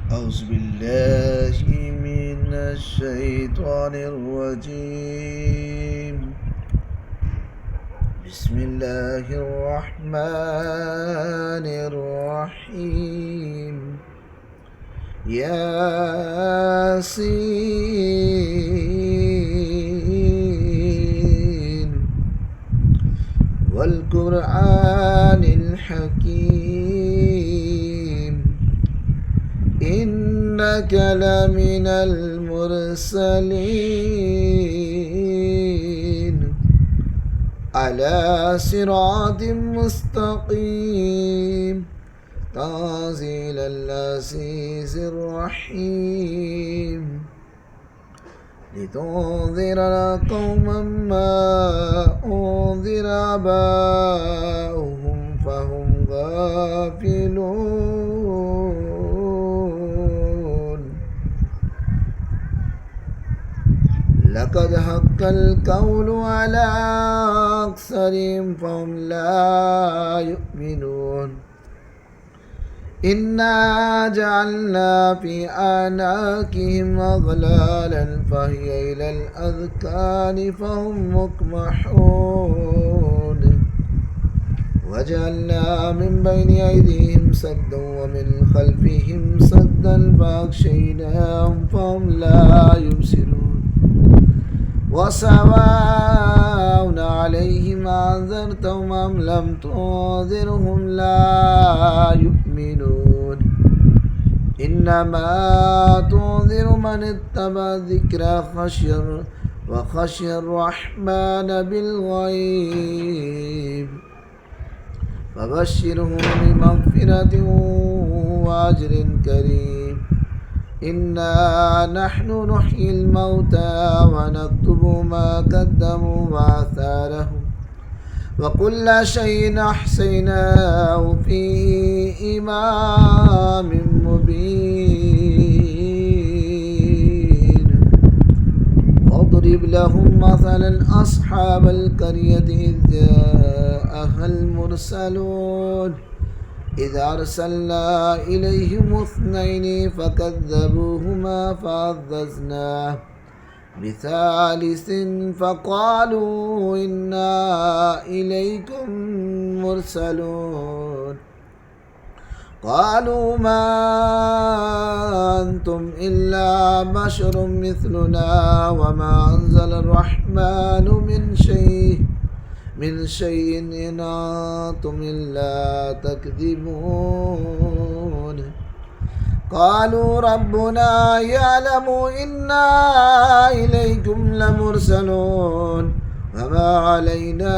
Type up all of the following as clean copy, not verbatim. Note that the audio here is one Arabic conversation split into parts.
أعوذ بالله من الشيطان الرجيم. بسم الله الرحمن الرحيم. ياسين والقرآن الحكيم إنك لمن المرسلين على صراط مستقيم تنزيل العزيز الرحيم لتنذر قوما ما أنذر آباؤهم فهم غافلون. لقد حق القول على أكثرهم فهم لا يؤمنون. إنا جعلنا في أعناقهم أغلالا فهي إلى الأذقان فهم مقمحون. وجعلنا من بين أيديهم سدا ومن خلفهم سدا فأغشيناهم فهم لا يبصرون. وسواء عليهم أنذرتهم أم لم تنذرهم لا يؤمنون. إنما تنذر من اتبع الذكر وخشي الرحمن بالغيب فبشرهم بمغفرة وأجر كريم. إنا نحن نحيي الموتى ونكتب ما قدموا وآثارهم وكل شيء أحصيناه في إمام مبين. واضرب لهم مثلا أصحاب القرية إذ جاءها المرسلون إذ أرسلنا إليهم اثنين فكذبوهما فعززنا بثالث فقالوا إنا إليكم مرسلون. قالوا ما أنتم إلا بشر مثلنا وما أنزل الرحمن من شيء إن أنتم إلا تكذبون. قالوا ربنا يعلم إنا إليكم لمرسلون وما علينا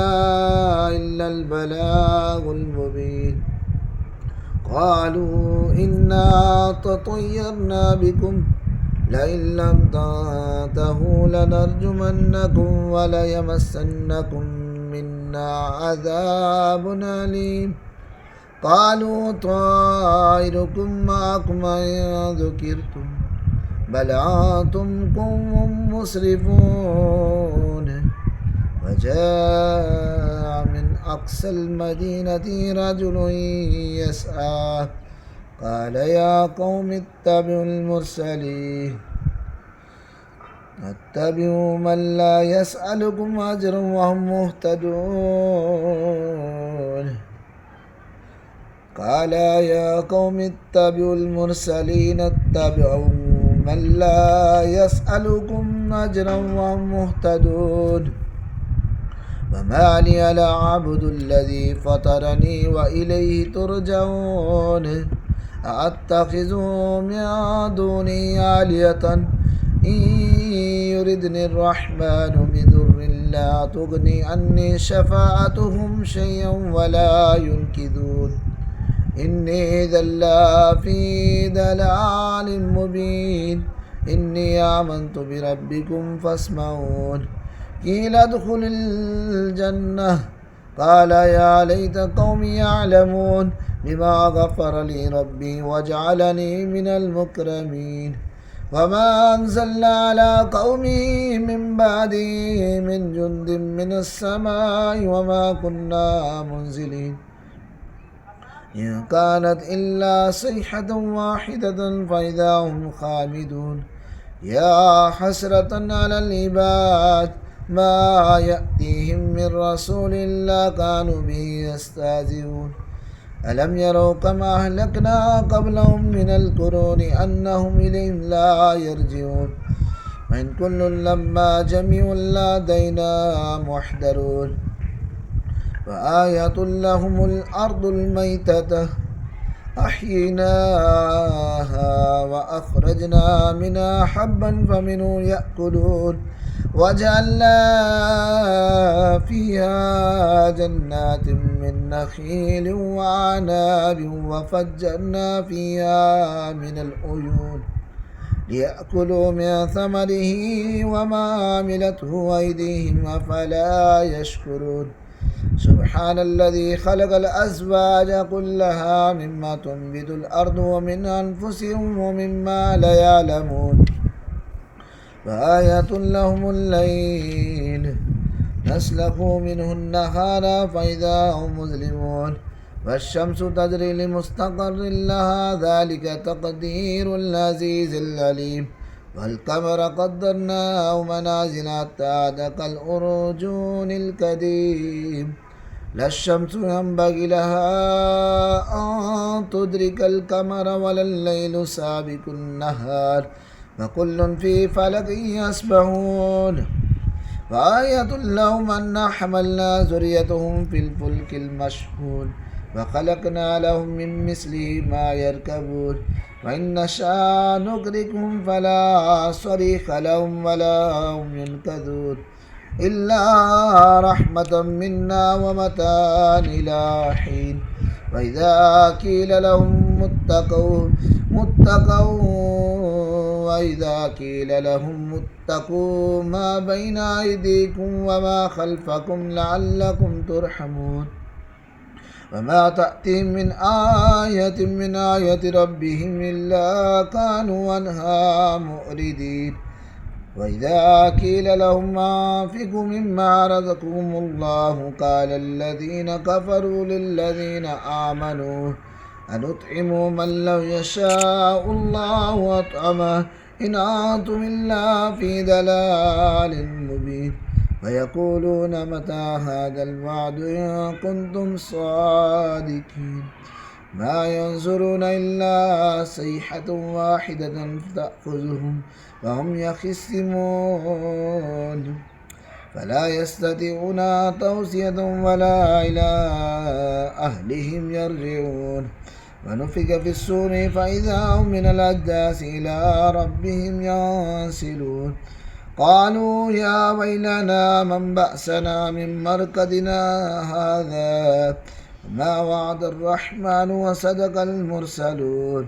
إلا البلاغ المبين. قالوا إنا تطيرنا بكم لئن لم تنتهوا لنرجمنكم وليمسنكم منا عذاب أليم. قالوا طائركم معكم إن ذكرتم بل أنتم قوم مسرفون. وجاء من أقصى المدينة رجل يسعى قال يا قوم اتبعوا المرسلين اتبعوا من لا يسألكم أجرا وهم مهتدون. قال يا قوم اتبعوا المرسلين اتبعوا من لا يسألكم أجرا وهم مهتدون. وما لي لا أعبد الذي فطرني وإليه ترجعون. أأتخذ من دونه آلهة إن يردني الرحمن بضر لا تغني عني شفاعتهم شيئا ولا ينقذون. إني إذا لفي ضلال مبين. إني آمنت بربكم فاسمعون. قيل ادخل الجنة قال يا ليت قومي يعلمون بما غفر لي ربي وجعلني من المكرمين. وما أنزلنا على قومه من بعده من جند من السماء وما كنا منزلين. إن كانت إلا صيحة واحدة فإذا هم خامدون يا حسرة على العباد ما يأتيهم من رسول إلا كانوا به يستهزئون ألم يروا كما أهلكنا قبلهم من القرون أنهم إليهم لا يرجعون وإن كل لما جميع لدينا محضرون وآية لهم الأرض الميتة أحييناها وأخرجنا منها حبا فمنه يأكلون وجعلنا فيها جنات من نخيل وعناب وفجرنا فيها من العيون ليأكلوا من ثمره وما عملته أيديهم أفلا يشكرون سبحان الذي خلق الأزواج كلها مما تنبت الأرض ومن أنفسهم ومما لا يعلمون وآية لهم الليل نسلخ منه النهار فإذا هم مظلمون والشمس تجري لمستقر لها ذلك تقدير العزيز العليم والقمر قدرناه منازل حتى عاد كالأرجون القديم لا الشمس ينبغي لها أن تدرك القمر ولا الليل سابق النهار وكل في فلك يسبحون وآية لهم أنا حملنا ذريتهم في الفلك المشحون وخلقنا لهم من مثله ما يركبون وإن نشاء نغرقهم فلا صريخ لهم ولا هم ينقذون إلا رحمة منا ومتاعا إلى حين وإذا قيل لهم اتقوا ما بين أيديكم وما خلفكم لعلكم ترحمون وما تأتيهم من آية من آية ربهم إلا كانوا عنها معرضين وإذا قيل لهم أنفقوا مما رزقكم الله قال الذين كفروا للذين آمنوا أنطعم من لو يشاء الله أطعمه إن أنتم إلا في ضلال مبين ويقولون متى هذا الوعد إن كنتم صادقين ما ينظرون إلا صيحة واحدة تأخذهم وهم يخصمون فلا يستطيعون توصية ولا إلى أهلهم يرجعون ونفخ في الصور فإذا هم من الأجداث إلى ربهم ينسلون قالوا يا ويلنا من بأسنا من مرقدنا هذا ما وعد الرحمن وصدق المرسلون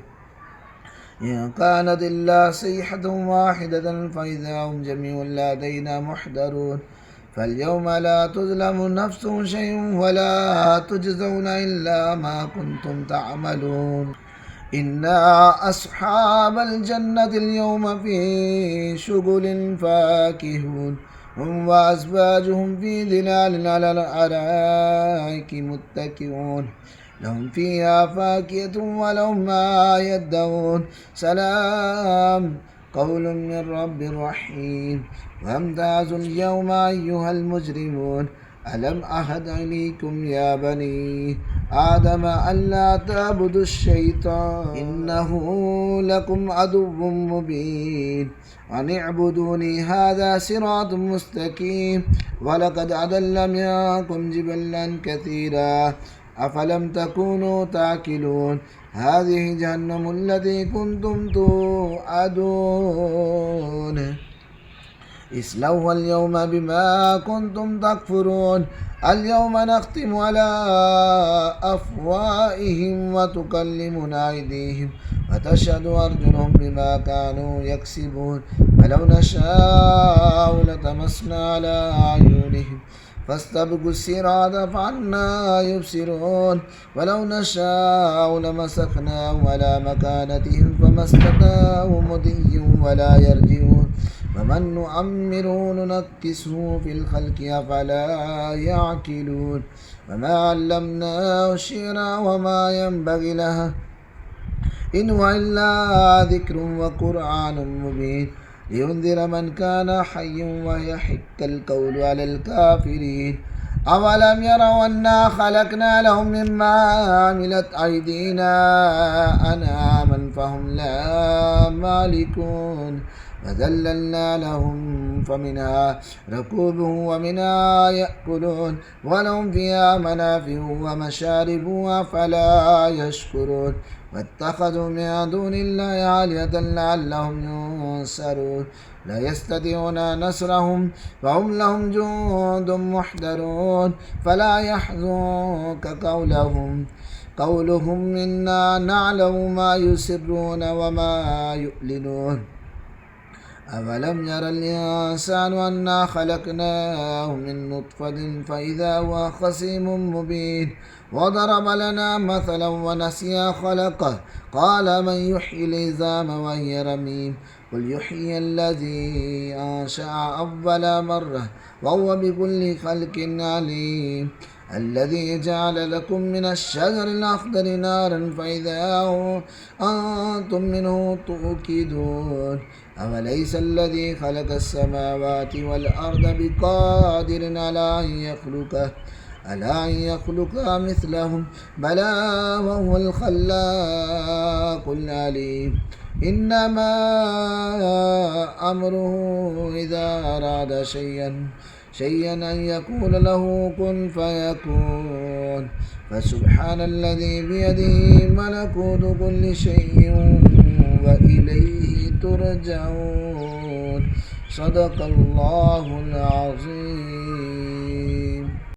إن كانت إلا صيحة واحدة فإذا هم جميع لدينا محضرون فاليوم لا تظلم نفس شيء ولا تجزون إلا ما كنتم تعملون إنا أصحاب الجنة اليوم في شغل فاكهون هم وأزواجهم في ظلال على الأرائك متكئون لهم فيها فاكهة ولهم ما يدعون سلام قول من رب رحيم وامتازوا اليوم أيها المجرمون ألم أعهد إليكم يا بني آدم ألا تعبدوا الشيطان إنه لكم عدو مبين أن اعبدوني هذا صراط مستقيم ولقد أضل منكم جبلا كثيرا أفلم تكونوا تعقلون هذه جهنم التي كنتم توعدون اصلوها اليوم بما كنتم تكفرون اليوم نختم على أفواههم وتكلمنا أيديهم وتشهد أرجلهم بما كانوا يكسبون ولو نشاء لطمسنا على أعينهم فاستبقوا الصراط فعنا يبصرون ولو نشاء لمسخناهم على مكانتهم فما استطاعوا مضي ولا يرجعون ومن نعمره ننكسه في الخلق أفلا يعقلون وما علمناه الشعر وما ينبغي له إن هو إلا ذكر وقرآن مبين لينذر من كان حيا ويحق القول على الكافرين أولم يروا أنا خلقنا لهم مما عملت أيدينا أنعاما فهم لا مالكون وذللنا لهم فمنها ركوبهم ومنها يأكلون ولهم فيها منافع ومشارب أفلا يشكرون واتخذوا من دون الله آلهة لعلهم ينصرون لا يستطيعون نصرهم وهم لهم جند محضرون فلا يحزنك قولهم إنا نعلم ما يسرون وما يعلنون أولم ير الإنسان أنا خلقناه من نطفة فإذا هو خصيم مبين وضرب لنا مثلا ونسي خلقه قال من يحيي العظام وهي رميم قل يحيي الذي أنشأ أول مرة وهو بكل خلق عليم الذي جعل لكم من الشجر الأخضر نارا فإذا أنتم منه توقدون أوليس الذي خلق السماوات والأرض بقادر على أن يخلق مثلهم بلى وهو الخلاق العليم إنما أمره إذا أراد شيئا أن يقول له كن فيكون فسبحان الذي بيده ملكوت كل شيء وإليه ترجعون صدق الله العظيم.